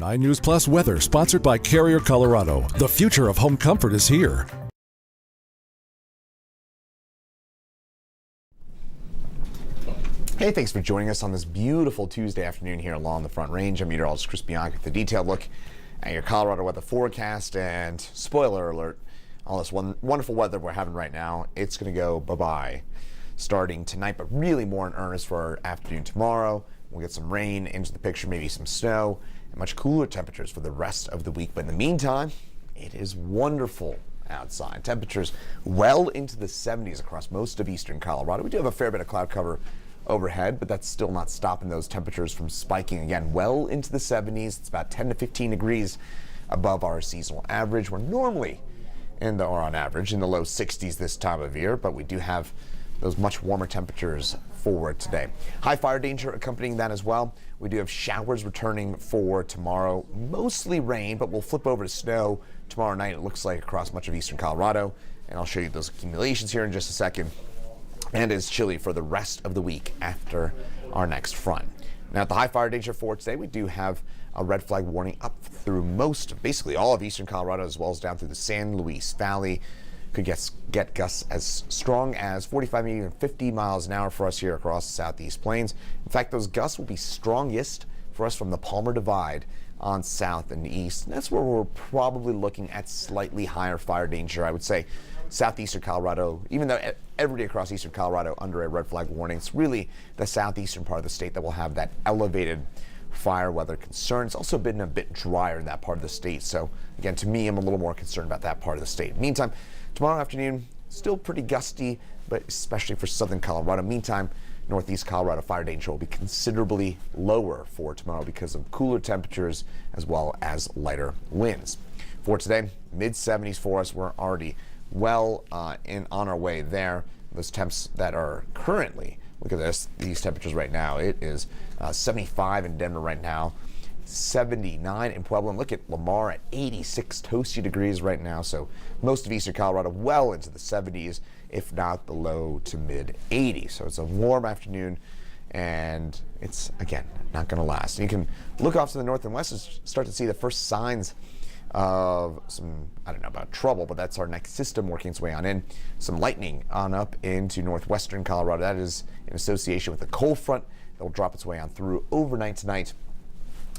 9 News Plus weather, sponsored by Carrier Colorado. The future of home comfort is here. Hey, thanks for joining us on this beautiful Tuesday afternoon here along the Front Range. I'm meteorologist Chris Bianchi with a detailed look at your Colorado weather forecast. And spoiler alert, all this wonderful weather we're having right now, it's going to go bye-bye starting tonight, but really more in earnest for our afternoon tomorrow. We'll get some rain into the picture, maybe some snow, and much cooler temperatures for the rest of the week. But in the meantime, it is wonderful outside. Temperatures well into the 70s across most of eastern Colorado. We do have a fair bit of cloud cover overhead, but that's still not stopping those temperatures from spiking again well into the 70s. It's about 10 to 15 degrees above our seasonal average. We're normally on average in the low 60s this time of year, but we do have those much warmer temperatures for today. High fire danger accompanying that as well. We do have showers returning for tomorrow, mostly rain, but we'll flip over to snow tomorrow night, it looks like, across much of eastern Colorado, and I'll show you those accumulations here in just a second. And it's chilly for the rest of the week after our next front. Now, at the high fire danger for today, we do have a red flag warning up through basically all of eastern Colorado, as well as down through the San Luis Valley. Could get gusts as strong as 45, maybe even 50 miles an hour for us here across the southeast plains. In fact, those gusts will be strongest for us from the Palmer Divide on south and east. And that's where we're probably looking at slightly higher fire danger. I would say southeastern Colorado, even though every day across eastern Colorado under a red flag warning, it's really the southeastern part of the state that will have that elevated fire weather concern. It's also been a bit drier in that part of the state. So again, to me, I'm a little more concerned about that part of the state. Meantime, tomorrow afternoon, still pretty gusty, but especially for southern Colorado. Meantime, northeast Colorado fire danger will be considerably lower for tomorrow because of cooler temperatures as well as lighter winds. For today, mid-70s for us. We're already well on our way there. Those temps that are currently, look at these temperatures right now. It is 75 in Denver right now, 79 in Pueblo. And look at Lamar at 86 toasty degrees right now. So most of eastern Colorado well into the 70s, if not the low to mid 80s. So it's a warm afternoon, and it's, again, not going to last. And you can look off to the north and west and start to see the first signs of some, I don't know about trouble, but that's our next system working its way on in. Some lightning on up into northwestern Colorado. That is in association with the cold front that will drop its way on through overnight tonight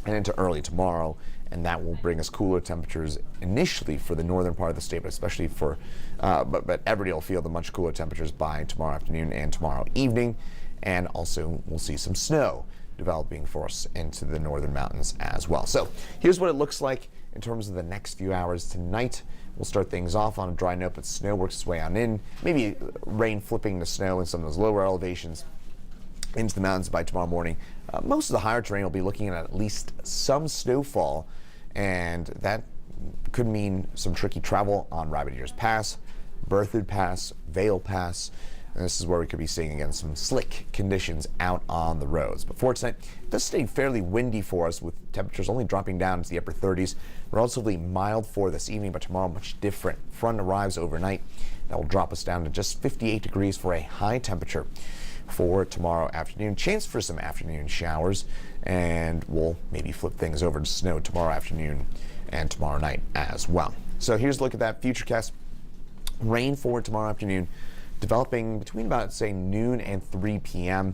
and into early tomorrow, and that will bring us cooler temperatures initially for the northern part of the state, but especially for, but every day will feel the much cooler temperatures by tomorrow afternoon and tomorrow evening, and also we'll see some snow developing for us into the northern mountains as well. So here's what it looks like in terms of the next few hours tonight. We'll start things off on a dry note, but snow works its way on in. Maybe rain flipping to snow in some of those lower elevations into the mountains by tomorrow morning. Most of the higher terrain will be looking at least some snowfall, and that could mean some tricky travel on Rabbit Ears Pass, Berthoud Pass, Vale Pass. And this is where we could be seeing, again, some slick conditions out on the roads. But for tonight, it does stay fairly windy for us, with temperatures only dropping down into the upper 30s. Relatively mild for this evening, but tomorrow much different. Front arrives overnight. That will drop us down to just 58 degrees for a high temperature for tomorrow afternoon. Chance for some afternoon showers, and we'll maybe flip things over to snow tomorrow afternoon and tomorrow night as well. So here's a look at that futurecast. Rain for tomorrow afternoon, developing between about, say, noon and 3 p.m.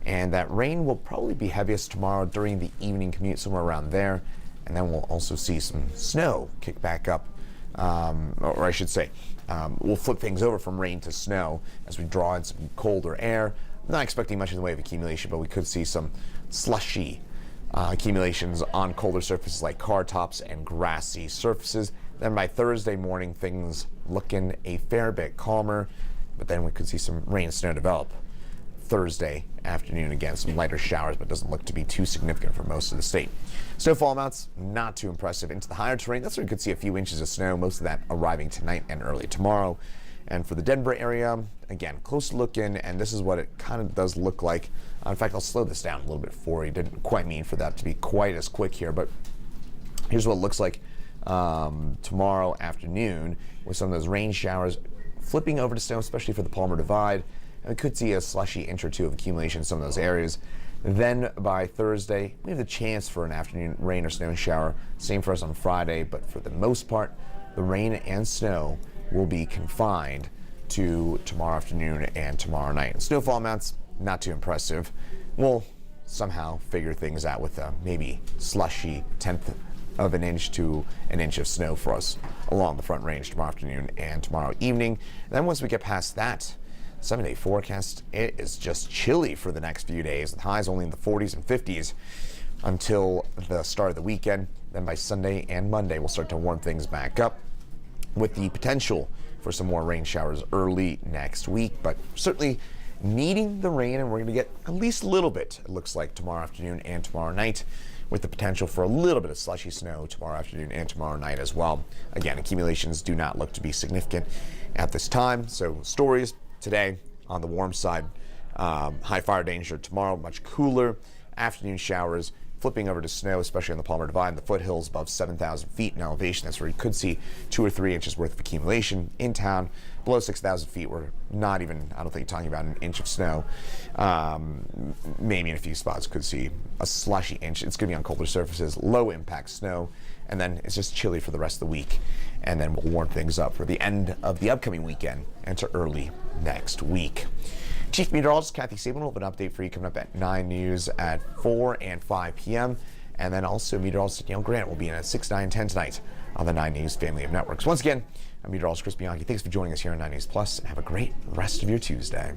And that rain will probably be heaviest tomorrow during the evening commute, somewhere around there. And then we'll also see some snow kick back up, or I should say, we'll flip things over from rain to snow as we draw in some colder air. I'm not expecting much in the way of accumulation, but we could see some slushy accumulations on colder surfaces like car tops and grassy surfaces. Then by Thursday morning, things looking a fair bit calmer. But then we could see some rain and snow develop Thursday afternoon. Again, some lighter showers, but doesn't look to be too significant for most of the state. Snowfall amounts, not too impressive. Into the higher terrain, that's where we could see a few inches of snow, most of that arriving tonight and early tomorrow. And for the Denver area, again, close look in, and this is what it kind of does look like. In fact, I'll slow this down a little bit for you. Didn't quite mean for that to be quite as quick here, but here's what it looks like tomorrow afternoon, with some of those rain showers flipping over to snow, especially for the Palmer Divide. And we could see a slushy inch or two of accumulation in some of those areas. Then by Thursday, we have the chance for an afternoon rain or snow shower. Same for us on Friday, but for the most part, the rain and snow will be confined to tomorrow afternoon and tomorrow night. Snowfall amounts, not too impressive. We'll somehow figure things out with a maybe slushy 1/10 of an inch to an inch of snow for us along the Front Range tomorrow afternoon and tomorrow evening. And then once we get past that, 7-day forecast, it is just chilly for the next few days, with highs only in the 40s and 50s until the start of the weekend. Then by Sunday and Monday, we'll start to warm things back up with the potential for some more rain showers early next week, but certainly needing the rain, and we're going to get at least a little bit, it looks like, tomorrow afternoon and tomorrow night, with the potential for a little bit of slushy snow tomorrow afternoon and tomorrow night as well. Again, accumulations do not look to be significant at this time, so stories today on the warm side. High fire danger tomorrow, much cooler. Afternoon showers flipping over to snow, especially on the Palmer Divide and the foothills above 7,000 feet in elevation. That's where you could see 2 or 3 inches worth of accumulation. In town, below 6,000 feet, we're not even, I don't think, talking about an inch of snow. Maybe in a few spots could see a slushy inch. It's going to be on colder surfaces, low impact snow, and then it's just chilly for the rest of the week. And then we'll warm things up for the end of the upcoming weekend and to early next week. Chief Meteorologist Kathy Sabin will have an update for you coming up at 9 News at 4 and 5 p.m. And then also Meteorologist Danielle Grant will be in at 6, 9, 10 tonight on the 9 News family of networks. Once again, I'm Meteorologist Chris Bianchi. Thanks for joining us here on 9 News Plus, and have a great rest of your Tuesday.